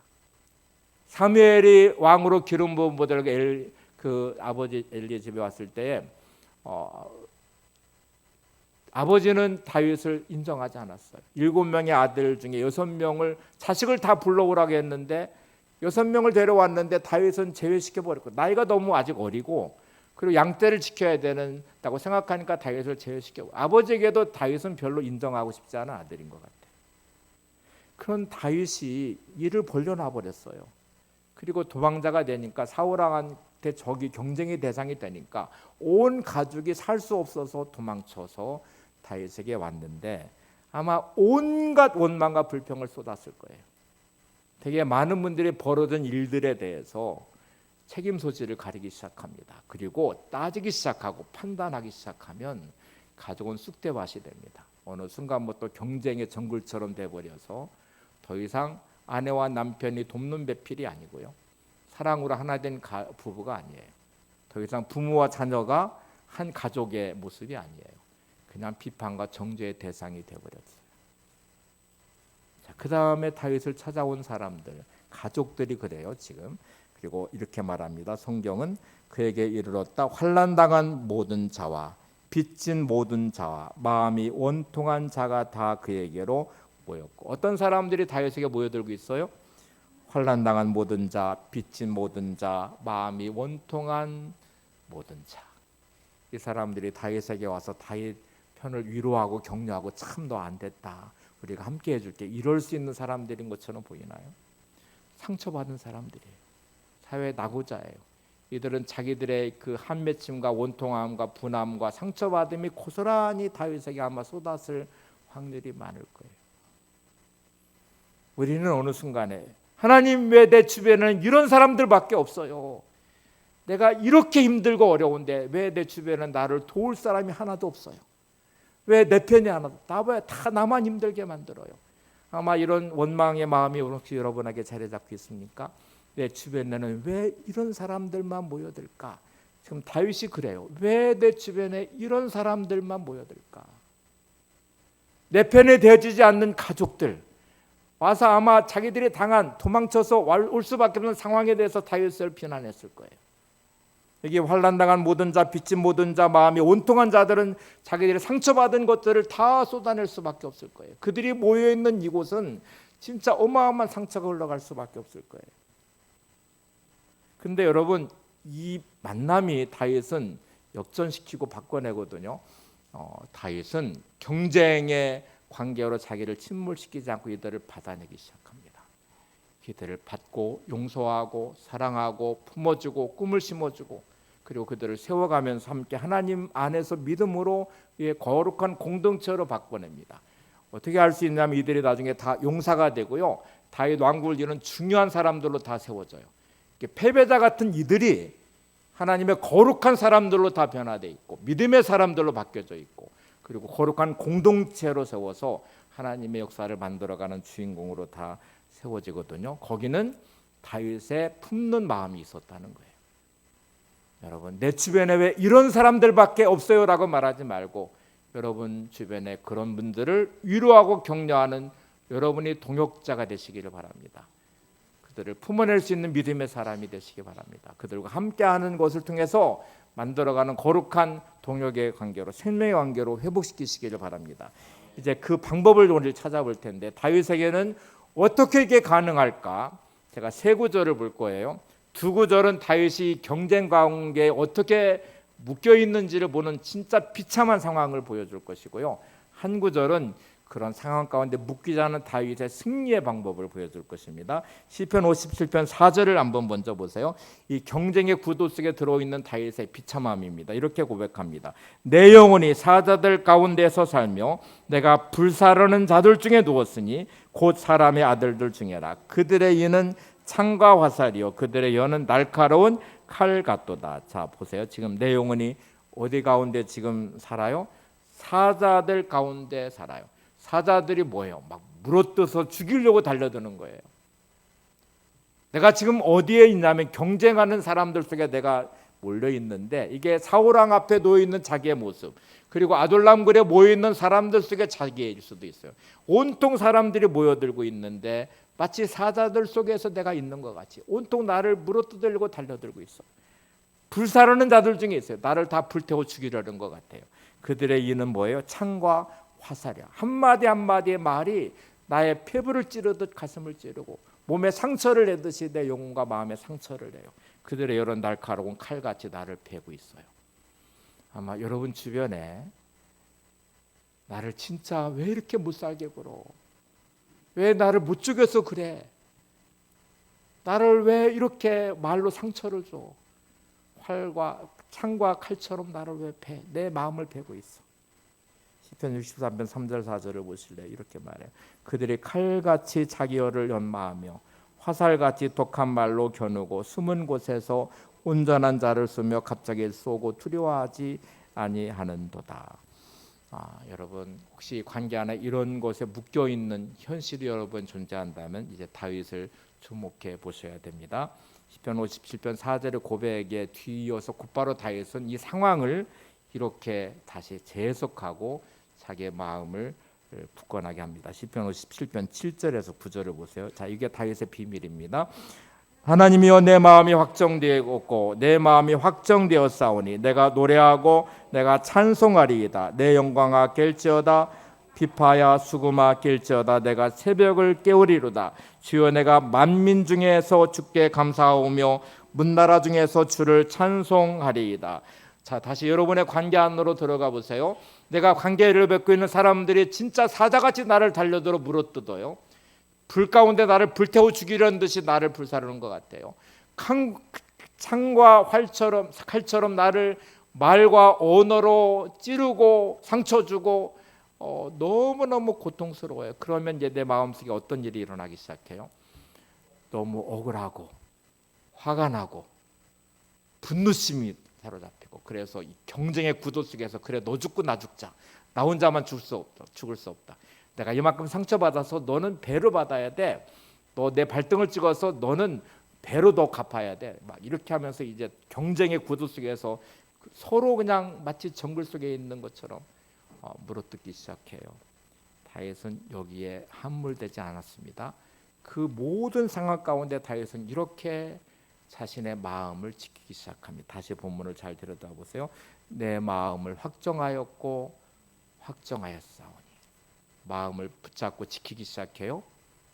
사무엘이 왕으로 기름 부은 모델 그 아버지 엘리의 집에 왔을 때에 아버지는 다윗을 인정하지 않았어요. 7명의 아들 중에 6명을 자식을 다 불러오라고 했는데 6명을 데려왔는데 다윗은 제외시켜 버렸고 나이가 너무 아직 어리고 그리고 양떼를 지켜야 된다고 생각하니까 다윗을 제외시켜. 아버지에게도 다윗은 별로 인정하고 싶지 않은 아들인 것 같아요. 그런 다윗이 이를 벌려놔 버렸어요. 그리고 도망자가 되니까 사울왕한테 적이 경쟁의 대상이 되니까 온 가족이 살 수 없어서 도망쳐서 다윗에게 왔는데 아마 온갖 원망과 불평을 쏟았을 거예요. 되게 많은 분들이 벌어진 일들에 대해서 책임 소지를 가리기 시작합니다. 그리고 따지기 시작하고 판단하기 시작하면 가족은 쑥대밭이 됩니다. 어느 순간부터 경쟁의 정글처럼 돼버려서 더 이상 아내와 남편이 돕는 배필이 아니고요. 사랑으로 하나 된 부부가 아니에요. 더 이상 부모와 자녀가 한 가족의 모습이 아니에요. 그냥 비판과 정죄의 대상이 되어버렸어요. 자, 그 다음에 다윗을 찾아온 사람들, 가족들이 그래요 지금. 그리고 이렇게 말합니다. 성경은 그에게 이르렀다. 환난당한 모든 자와 빚진 모든 자와 마음이 원통한 자가 다 그에게로 모였고. 어떤 사람들이 다윗에게 모여들고 있어요? 환난당한 모든 자, 빚진 모든 자, 마음이 원통한 모든 자. 이 사람들이 다윗에게 와서 다윗 편을 위로하고 격려하고 참 너 안 됐다. 우리가 함께 해줄게. 이럴 수 있는 사람들인 것처럼 보이나요? 상처받은 사람들이에요. 사회의 낙오자예요. 이들은 자기들의 그 한맺힘과 원통함과 분함과 상처받음이 고스란히 다윗에게 아마 쏟았을 확률이 많을 거예요. 우리는 어느 순간에 하나님 왜 내 주변에는 이런 사람들밖에 없어요. 내가 이렇게 힘들고 어려운데 왜 내 주변에는 나를 도울 사람이 하나도 없어요. 왜 내 편이 하나도 왜 다 나만 힘들게 만들어요. 아마 이런 원망의 마음이 혹시 여러분에게 자리 잡고 있습니까? 내 주변에는 왜 이런 사람들만 모여들까? 지금 다윗이 그래요. 왜 내 주변에 이런 사람들만 모여들까? 내 편에 대해지지 않는 가족들 와서 아마 자기들이 당한 도망쳐서 올 수밖에 없는 상황에 대해서 다윗을 비난했을 거예요. 여기 환난당한 모든 자, 빚진 모든 자, 마음이 온통한 자들은 자기들이 상처받은 것들을 다 쏟아낼 수밖에 없을 거예요. 그들이 모여있는 이곳은 진짜 어마어마한 상처가 흘러갈 수밖에 없을 거예요. 근데 여러분 이 만남이 다윗은 역전시키고 바꿔내거든요. 다윗은 경쟁의 관계로 자기를 침몰시키지 않고 이들을 받아내기 시작합니다. 이들을 받고 용서하고 사랑하고 품어주고 꿈을 심어주고 그리고 그들을 세워가면서 함께 하나님 안에서 믿음으로 거룩한 공동체로 바꿔냅니다. 어떻게 할 수 있냐면 이들이 나중에 다 용사가 되고요. 다윗 왕국을 이루는 중요한 사람들로 다 세워져요. 패배자 같은 이들이 하나님의 거룩한 사람들로 다 변화되어 있고 믿음의 사람들로 바뀌어져 있고 그리고 거룩한 공동체로 세워서 하나님의 역사를 만들어가는 주인공으로 다 세워지거든요. 거기는 다윗의 품는 마음이 있었다는 거예요. 여러분 내 주변에 왜 이런 사람들밖에 없어요라고 말하지 말고 여러분 주변에 그런 분들을 위로하고 격려하는 여러분이 동역자가 되시기를 바랍니다. 그들을 품어낼 수 있는 믿음의 사람이 되시기 바랍니다. 그들과 함께하는 것을 통해서 만들어가는 거룩한 동역의 관계로 생명의 관계로 회복시키시기를 바랍니다. 이제 그 방법을 오늘 찾아볼 텐데 다윗에게는 어떻게 이게 가능할까? 제가 세 구절을 볼 거예요. 두 구절은 다윗이 경쟁 관계에 어떻게 묶여 있는지를 보는 진짜 비참한 상황을 보여줄 것이고요. 한 구절은 그런 상황 가운데 묶이지 않은 다윗의 승리의 방법을 보여줄 것입니다. 시편 57편 4절을 한번 먼저 보세요. 이 경쟁의 구도 속에 들어있는 다윗의 비참함입니다. 이렇게 고백합니다. 내 영혼이 사자들 가운데서 살며 내가 불사르는 자들 중에 누웠으니 곧 사람의 아들들 중에라. 그들의 이는 창과 화살이요 그들의 여는 날카로운 칼 같도다. 자 보세요. 지금 내 영혼이 어디 가운데 지금 살아요? 사자들 가운데 살아요. 사자들이 뭐예요? 막 물어뜯어서 죽이려고 달려드는 거예요. 내가 지금 어디에 있냐면 경쟁하는 사람들 속에 내가 몰려 있는데 이게 사울왕 앞에 놓여 있는 자기의 모습, 그리고 아둘람굴에 모여 있는 사람들 속에 자기일 수도 있어요. 온통 사람들이 모여들고 있는데 마치 사자들 속에서 내가 있는 것 같이 온통 나를 물어뜯으려고 달려들고 있어. 불사르는 자들 중에 있어요. 나를 다 불태워 죽이려는 것 같아요. 그들의 이는 뭐예요? 창과 화살이야. 한마디 한마디의 말이 나의 폐부를 찌르듯 가슴을 찌르고 몸에 상처를 내듯이 내 영혼과 마음에 상처를 내요. 그들의 여러 날카로운 칼같이 나를 베고 있어요. 아마 여러분 주변에 나를 진짜 왜 이렇게 못 살게 굴어? 왜 나를 못 죽여서 그래? 나를 왜 이렇게 말로 상처를 줘? 창과 칼처럼 나를 왜 베? 내 마음을 베고 있어. 시편 63편 3절 4절을 보실래요? 이렇게 말해요. 그들이 칼같이 자기 혀를 연마하며 화살같이 독한 말로 겨누고 숨은 곳에서 온전한 자를 쏘며 갑자기 쏘고 두려워하지 아니하는도다. 여러분 혹시 관계 안에 이런 곳에 묶여 있는 현실이 여러분 존재한다면 이제 다윗을 주목해 보셔야 됩니다. 시편 57편 4절의 고백에 뒤이어서 곧바로 다윗은 이 상황을 이렇게 다시 재해석하고 자기의 마음을 굳건하게 합니다. 시편 57편 7절에서 9절을 보세요. 자, 이게 다윗의 비밀입니다. 하나님이여 내 마음이 확정되었고 내 마음이 확정되었사오니 내가 노래하고 내가 찬송하리이다. 내 영광아 깰지어다. 비파야 수금아 깰지어다. 내가 새벽을 깨우리로다. 주여 내가 만민 중에서 주께 감사하오며 문나라 중에서 주를 찬송하리이다. 자, 다시 여러분의 관계 안으로 들어가 보세요. 내가 관계를 맺고 있는 사람들이 진짜 사자같이 나를 달려들어 물어뜯어요. 불 가운데 나를 불태워 죽이려는 듯이 나를 불사르는 것 같아요. 창과 칼처럼 나를 말과 언어로 찌르고 상처 주고 너무너무 고통스러워요. 그러면 이제 내 마음속에 어떤 일이 일어나기 시작해요? 너무 억울하고 화가 나고 분노심이 사로잡히고, 그래서 이 경쟁의 구도 속에서 그래 너 죽고 나 죽자, 나 혼자만 죽을 수 없다. 내가 이만큼 상처받아서 너는 배로 받아야 돼. 너 내 발등을 찍어서 너는 배로 더 갚아야 돼. 막 이렇게 하면서 이제 경쟁의 구도 속에서 서로 그냥 마치 정글 속에 있는 것처럼 물어뜯기 시작해요. 다윗은 여기에 함몰되지 않았습니다. 그 모든 상황 가운데 다윗은 이렇게 자신의 마음을 지키기 시작합니다. 다시 본문을 잘 들여다보세요. 내 마음을 확정하였고 확정하였사오니, 마음을 붙잡고 지키기 시작해요.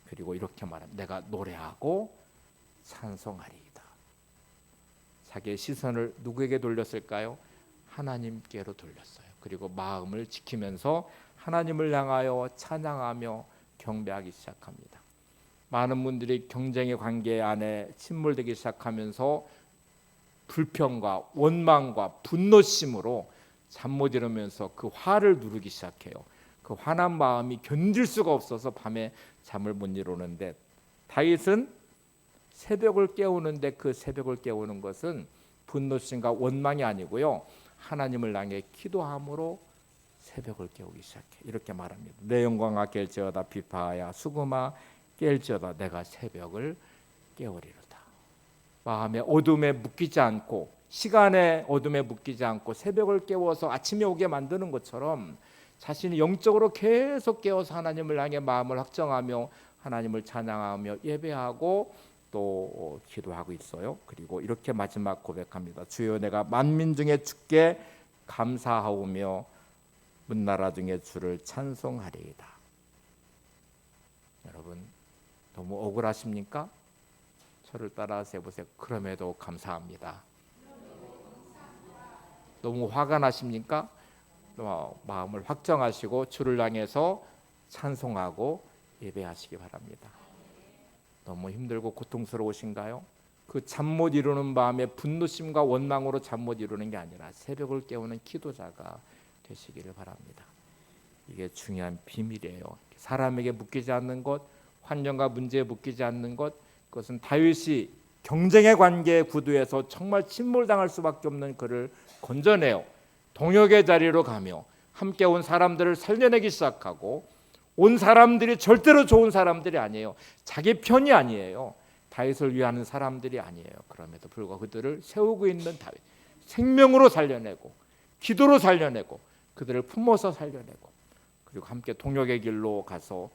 그리고 이렇게 말합니다. 내가 노래하고 찬송하리이다. 자기의 시선을 누구에게 돌렸을까요? 하나님께로 돌렸어요. 그리고 마음을 지키면서 하나님을 향하여 찬양하며 경배하기 시작합니다. 많은 분들이 경쟁의 관계 안에 침몰되기 시작하면서 불평과 원망과 분노심으로 잠 못 이루면서 그 화를 누르기 시작해요. 그 화난 마음이 견딜 수가 없어서 밤에 잠을 못 이루는데, 다윗은 새벽을 깨우는데 그 새벽을 깨우는 것은 분노심과 원망이 아니고요, 하나님을 향해 기도함으로 새벽을 깨우기 시작해. 이렇게 말합니다. 내 영광아 깰지어다. 비파야 수금아 깰지어다. 내가 새벽을 깨우리로다. 마음의 어둠에 묶이지 않고, 시간의 어둠에 묶이지 않고 새벽을 깨워서 아침이 오게 만드는 것처럼 자신이 영적으로 계속 깨워서 하나님을 향해 마음을 확정하며 하나님을 찬양하며 예배하고 또 기도하고 있어요. 그리고 이렇게 마지막 고백합니다. 주여 내가 만민 중에 주께 감사하오며 문나라 중에 주를 찬송하리이다. 여러분 너무 억울하십니까? 저를 따라서 해보세요. 그럼에도 감사합니다. 너무 화가 나십니까? 마음을 확정하시고 주를 향해서 찬송하고 예배하시기 바랍니다. 너무 힘들고 고통스러우신가요? 그 잠 못 이루는 밤에 분노심과 원망으로 잠 못 이루는 게 아니라 새벽을 깨우는 기도자가 되시기를 바랍니다. 이게 중요한 비밀이에요. 사람에게 묶이지 않는 것, 환경과 문제에 묶이지 않는 것, 그것은 다윗이 경쟁의 관계의 구도에서 정말 침몰당할 수밖에 없는 그를 건져내요. 동역의 자리로 가며 함께 온 사람들을 살려내기 시작하고, 온 사람들이 절대로 좋은 사람들이 아니에요. 자기 편이 아니에요. 다윗을 위하는 사람들이 아니에요. 그럼에도 불구하고 그들을 세우고 있는 다윗, 생명으로 살려내고 기도로 살려내고 그들을 품어서 살려내고, 그리고 함께 동역의 길로 가서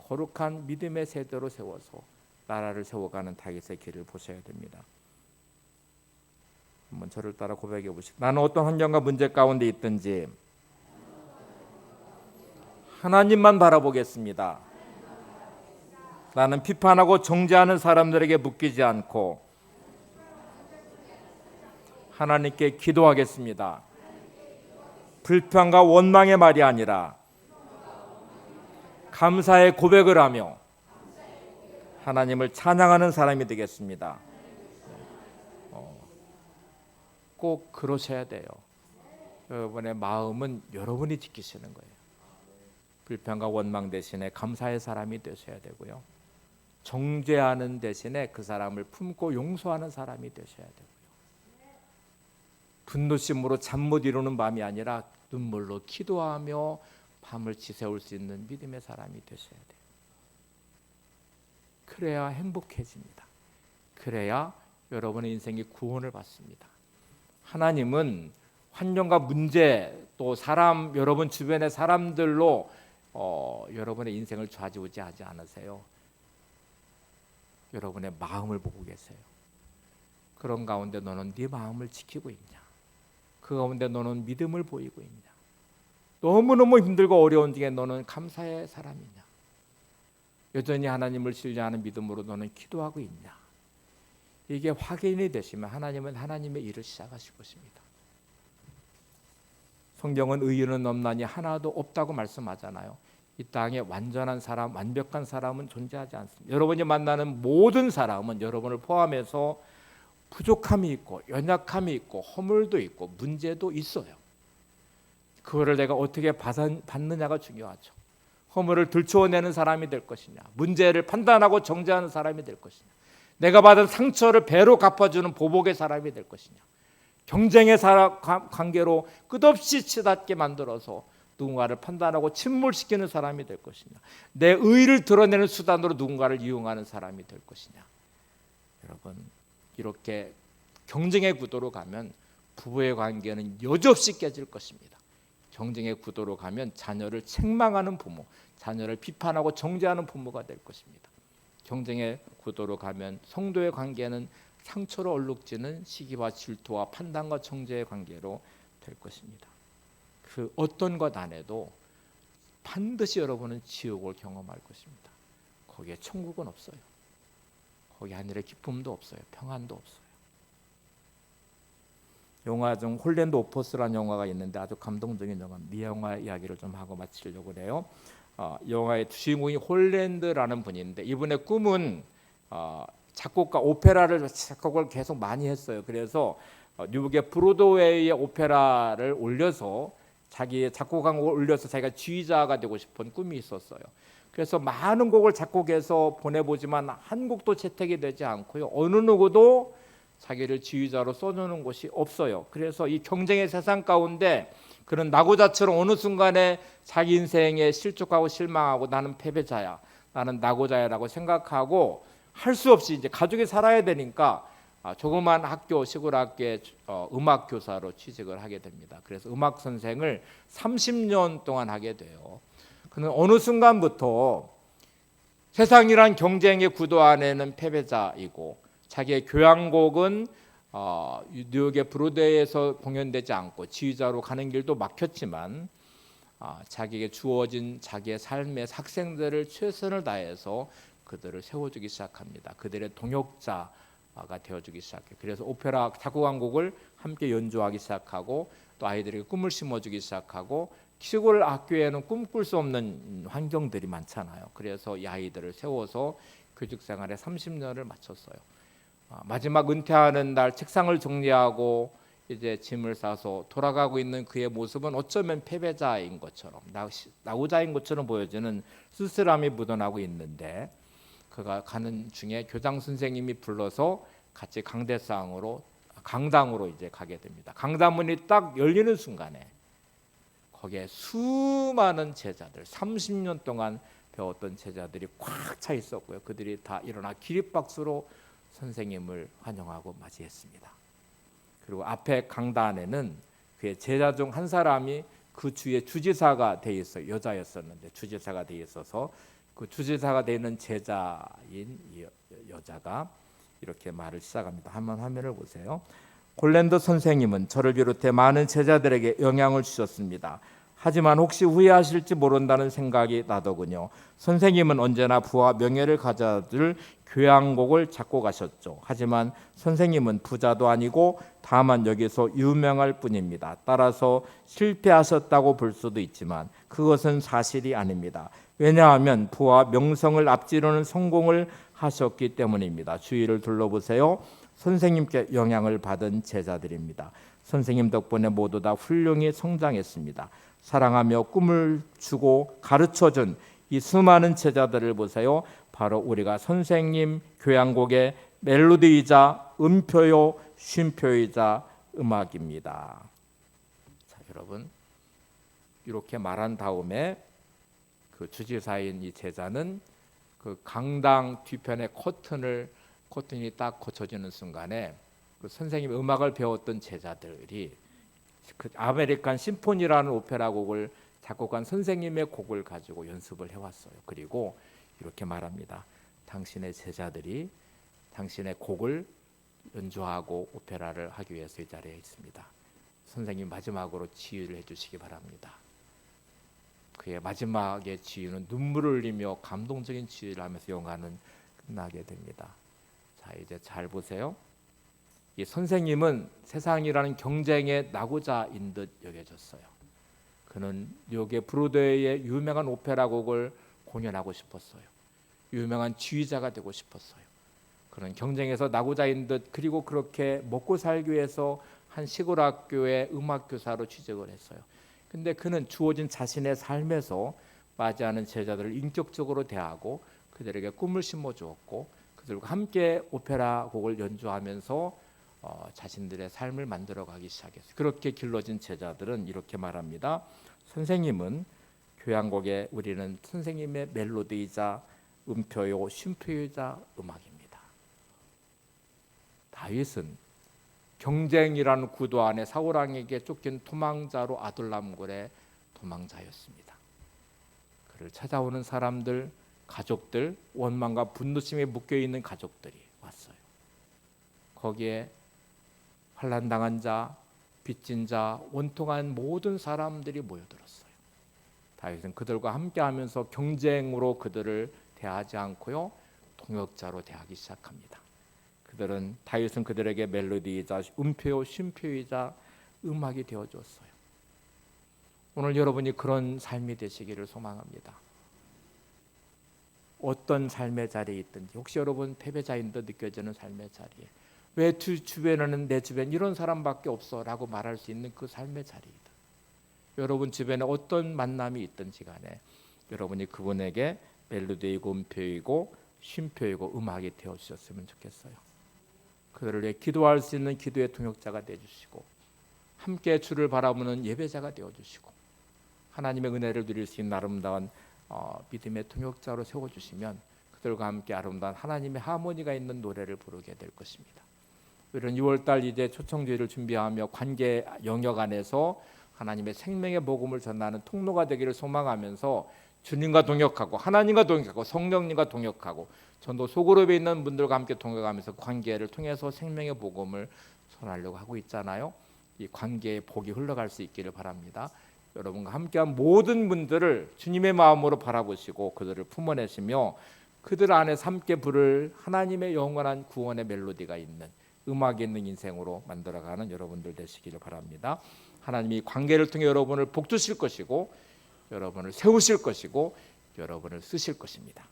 거룩한 믿음의 세대로 세워서 나라를 세워가는 다윗의 길을 보셔야 됩니다. 한번 저를 따라 고백해 보시죠. 나는 어떤 환경과 문제 가운데 있든지 하나님만 바라보겠습니다. 나는 비판하고 정죄하는 사람들에게 묶이지 않고 하나님께 기도하겠습니다. 불평과 원망의 말이 아니라 감사의 고백을 하며 하나님을 찬양하는 사람이 되겠습니다. 꼭 그러셔야 돼요. 여러분의 마음은 여러분이 지키시는 거예요. 불평과 원망 대신에 감사의 사람이 되셔야 되고요. 정죄하는 대신에 그 사람을 품고 용서하는 사람이 되셔야 되고요. 분노심으로 잠 못 이루는 밤이 아니라 눈물로 기도하며 밤을 지새울 수 있는 믿음의 사람이 되셔야 돼요. 그래야 행복해집니다. 그래야 여러분의 인생이 구원을 받습니다. 하나님은 환경과 문제, 또 사람, 여러분 주변의 사람들로 여러분의 인생을 좌지우지하지 않으세요. 여러분의 마음을 보고 계세요. 그런 가운데 너는 네 마음을 지키고 있냐? 그 가운데 너는 믿음을 보이고 있냐? 너무너무 힘들고 어려운 중에 너는 감사의 사람이냐? 여전히 하나님을 신뢰하는 믿음으로 너는 기도하고 있냐? 이게 확인이 되시면 하나님은 하나님의 일을 시작하실 것입니다. 성경은 의인은 없나니 하나도 없다고 말씀하잖아요. 이 땅에 완전한 사람, 완벽한 사람은 존재하지 않습니다. 여러분이 만나는 모든 사람은 여러분을 포함해서 부족함이 있고 연약함이 있고 허물도 있고 문제도 있어요. 그거를 내가 어떻게 받느냐가 중요하죠. 허물을 들추어내는 사람이 될 것이냐, 문제를 판단하고 정죄하는 사람이 될 것이냐, 내가 받은 상처를 배로 갚아주는 보복의 사람이 될 것이냐, 경쟁의 관계로 끝없이 치닫게 만들어서 누군가를 판단하고 침몰시키는 사람이 될 것이냐, 내 의의를 드러내는 수단으로 누군가를 이용하는 사람이 될 것이냐. 여러분, 이렇게 경쟁의 구도로 가면 부부의 관계는 여지없이 깨질 것입니다. 경쟁의 구도로 가면 자녀를 책망하는 부모, 자녀를 비판하고 정죄하는 부모가 될 것입니다. 경쟁의 구도로 가면 성도의 관계는 상처로 얼룩지는 시기와 질투와 판단과 정죄의 관계로 될 것입니다. 그 어떤 것 안에도 반드시 여러분은 지옥을 경험할 것입니다. 거기에 천국은 없어요. 거기 하늘의 기쁨도 없어요. 평안도 없어요. 영화 중 홀랜드 오퍼스라는 영화가 있는데 아주 감동적인 영화입니다. 이 영화 이야기를 좀 하고 마치려고 해요. 영화의 주인공이 홀랜드라는 분인데 이분의 꿈은 작곡가, 오페라를 작곡을 계속 많이 했어요. 그래서 뉴욕의 브로드웨이의 오페라를 올려서 자기의 작곡한 곡을 올려서 자기가 지휘자가 되고 싶은 꿈이 있었어요. 그래서 많은 곡을 작곡해서 보내보지만 한 곡도 채택이 되지 않고요. 어느 누구도 자기를 지휘자로 써주는 곳이 없어요. 그래서 이 경쟁의 세상 가운데 그런 낙오자처럼 어느 순간에 자기 인생에 실족하고 실망하고 나는 패배자야, 나는 낙오자야라고 생각하고 할 수 없이 이제 가족이 살아야 되니까 조그만 학교, 시골 학교에 음악 교사로 취직을 하게 됩니다. 그래서 음악 선생을 30년 동안 하게 돼요. 그는 어느 순간부터 세상이란 경쟁의 구도 안에는 패배자이고 자기의 교향곡은 뉴욕의 브로드웨이에서 공연되지 않고 지휘자로 가는 길도 막혔지만 자기에게 주어진 자기의 삶의 학생들을 최선을 다해서 그들을 세워주기 시작합니다. 그들의 동역자가 되어주기 시작해요. 그래서 오페라 작곡한 곡을 함께 연주하기 시작하고 또 아이들에게 꿈을 심어주기 시작하고 시골 학교에는 꿈꿀 수 없는 환경들이 많잖아요. 그래서 이 아이들을 세워서 교직 생활에 30년을 마쳤어요. 마지막 은퇴하는 날 책상을 정리하고 이제 짐을 싸서 돌아가고 있는 그의 모습은 어쩌면 패배자인 것처럼 나고자인 것처럼 보여지는 쓸쓸함이 묻어나고 있는데, 그가 가는 중에 교장 선생님이 불러서 같이 강당으로 이제 가게 됩니다. 강당문이 딱 열리는 순간에 거기에 수많은 제자들, 30년 동안 배웠던 제자들이 꽉 차 있었고요. 그들이 다 일어나 기립박수로 선생님을 환영하고 맞이했습니다. 그리고 앞에 강단에는 그의 제자 중 한 사람이 그 주의 주지사가 돼 있어요. 여자였었는데 주지사가 돼 있어서 그 주지사가 되는 제자인 여자가 이렇게 말을 시작합니다. 한번 화면을 보세요. 골랜더 선생님은 저를 비롯해 많은 제자들에게 영향을 주셨습니다. 하지만 혹시 후회하실지 모른다는 생각이 나더군요. 선생님은 언제나 부와 명예를 가져들 교향곡을 작곡하셨죠. 하지만 선생님은 부자도 아니고 다만 여기서 유명할 뿐입니다. 따라서 실패하셨다고 볼 수도 있지만 그것은 사실이 아닙니다. 왜냐하면 부와 명성을 앞지르는 성공을 하셨기 때문입니다. 주위를 둘러보세요. 선생님께 영향을 받은 제자들입니다. 선생님 덕분에 모두 다 훌륭히 성장했습니다. 사랑하며 꿈을 주고 가르쳐준 이 수많은 제자들을 보세요. 바로 우리가 선생님 교향곡의 멜로디이자 음표요 쉼표이자 음악입니다. 자, 여러분, 이렇게 말한 다음에 그 주지사인 이 제자는 그 강당 뒤편의 커튼이 딱 거쳐지는 순간에 그 선생님 음악을 배웠던 제자들이 그 아메리칸 심포니라는 오페라 곡을 작곡한 선생님의 곡을 가지고 연습을 해왔어요. 그리고 이렇게 말합니다. 당신의 제자들이 당신의 곡을 연주하고 오페라를 하기 위해서 이 자리에 있습니다. 선생님 마지막으로 지휘를 해주시기 바랍니다. 그의 마지막의 지휘는 눈물을 흘리며 감동적인 지휘를 하면서 영화는 끝나게 됩니다. 자, 이제 잘 보세요. 이 선생님은 세상이라는 경쟁의 나고자인 듯 여겨졌어요. 그는 뉴욕의 브로드웨이의 유명한 오페라 곡을 공연하고 싶었어요. 유명한 지휘자가 되고 싶었어요. 그는 경쟁에서 나고자인 듯, 그리고 그렇게 먹고 살기 위해서 한 시골 학교의 음악 교사로 취직을 했어요. 근데 그는 주어진 자신의 삶에서 맞이하는 제자들을 인격적으로 대하고 그들에게 꿈을 심어 주었고 그들과 함께 오페라 곡을 연주하면서 자신들의 삶을 만들어가기 시작했어요. 그렇게 길러진 제자들은 이렇게 말합니다. 선생님은 교향곡에 우리는 선생님의 멜로디이자 음표요 쉼표이자 음악입니다. 다윗은 경쟁이라는 구도 안에 사울왕에게 쫓긴 도망자로 아둘람굴의 도망자였습니다. 그를 찾아오는 사람들, 가족들, 원망과 분노심에 묶여있는 가족들이 왔어요. 거기에 환난당한 자, 빚진 자, 원통한 모든 사람들이 모여들었어요. 다윗은 그들과 함께하면서 경쟁으로 그들을 대하지 않고요, 동역자로 대하기 시작합니다. 다윗은 그들에게 멜로디이자 음표, 쉼표이자 음악이 되어줬어요. 오늘 여러분이 그런 삶이 되시기를 소망합니다. 어떤 삶의 자리에 있든지, 혹시 여러분 패배자인 듯 느껴지는 삶의 자리에, 왜 주변에는 내 주변 이런 사람밖에 없어 라고 말할 수 있는 그 삶의 자리이다. 여러분 주변에 어떤 만남이 있든지 간에 여러분이 그분에게 멜로디이고 음표이고 쉼표이고 음악이 되어주셨으면 좋겠어요. 그들을 위해 기도할 수 있는 기도의 동역자가 되어주시고 함께 주를 바라보는 예배자가 되어주시고 하나님의 은혜를 누릴 수 있는 아름다운 믿음의 동역자로 세워주시면 그들과 함께 아름다운 하나님의 하모니가 있는 노래를 부르게 될 것입니다. 이런 6월달 이제 초청주의를 준비하며 관계 영역 안에서 하나님의 생명의 복음을 전하는 통로가 되기를 소망하면서 주님과 동역하고 하나님과 동역하고 성령님과 동역하고 전도 소그룹에 있는 분들과 함께 동역하면서 관계를 통해서 생명의 복음을 전하려고 하고 있잖아요. 이 관계의 복이 흘러갈 수 있기를 바랍니다. 여러분과 함께한 모든 분들을 주님의 마음으로 바라보시고 그들을 품어내시며 그들 안에서 함께 부를 하나님의 영원한 구원의 멜로디가 있는 음악이 있는 인생으로 만들어가는 여러분들 되시기를 바랍니다. 하나님이 관계를 통해 여러분을 복주실 것이고 여러분을 세우실 것이고 여러분을 쓰실 것입니다.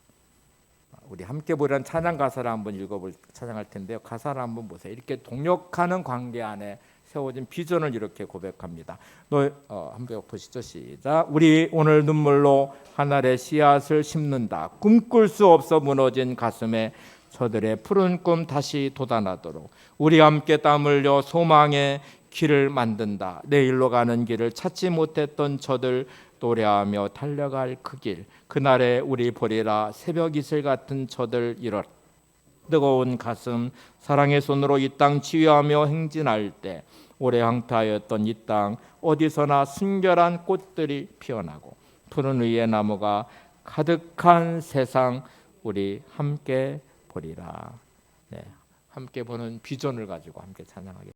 우리 함께 보려는 찬양 가사를 한번 읽어볼 찬양할 텐데요. 가사를 한번 보세요. 이렇게 동력하는 관계 안에 세워진 비전을 이렇게 고백합니다. 한번 보시죠. 시작. 우리 오늘 눈물로 하늘의 씨앗을 심는다. 꿈꿀 수 없어 무너진 가슴에 저들의 푸른 꿈 다시 돋아나도록 우리 함께 땀 흘려 소망의 길을 만든다. 내일로 가는 길을 찾지 못했던 저들 노래하며 달려갈 그 길, 그날에 우리 보리라. 새벽 이슬 같은 저들 일어 뜨거운 가슴 사랑의 손으로 이 땅 치유하며 행진할 때 오래 황폐하였던 이 땅 어디서나 순결한 꽃들이 피어나고 푸른 의의 나무가 가득한 세상 우리 함께 보리라. 네, 함께 보는 비전을 가지고 함께 찬양하겠습니다.